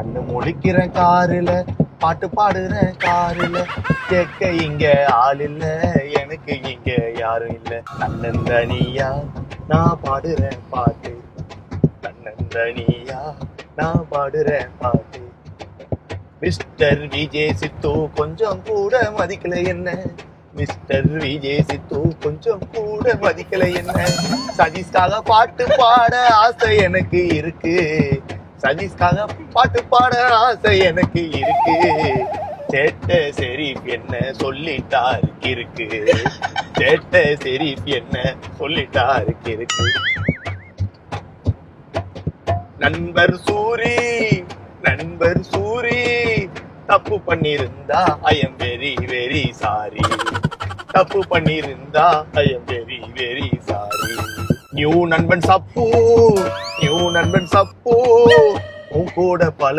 கண்ணு முழிக்கிறேன் காருல, பாட்டு பாடுறேன் காருல, கேட்க இங்க ஆள் இல்ல, எனக்கு இங்க யாரும் இல்ல. தன்னந்தனியா நான் பாடுறேன் பாட்டு, தன்னந்தனியா நான் பாடுறேன் பாட்டு. மிஸ்டர் விஜய் சித்து கொஞ்சம் கூட மதிக்கல என்ன, மிஸ்டர் விஜய் சித்து கொஞ்சம் கூட மதிக்கல என்ன. சதீஷ்காக பாட்டு பாட ஆசை எனக்கு இருக்கு, சதீஷ்காக பாட்டு பாட ஆசை எனக்கு இருக்கு. சேட்ட ஷெரீப் என்ன சொல்லிட்டாரு இருக்கு, சேட்ட ஷெரீப் என்ன சொல்லிட்டாரு இருக்கு. நண்பர் சூரி, நண்பர் சூரி, தப்பு பண்ணிருந்தா I am very very sorry, தப்பு பண்ணிருந்தா I am very very sorry. New நண்பன் சப்பு, நியூ நண்பன் சப்பு, உன் கூட பல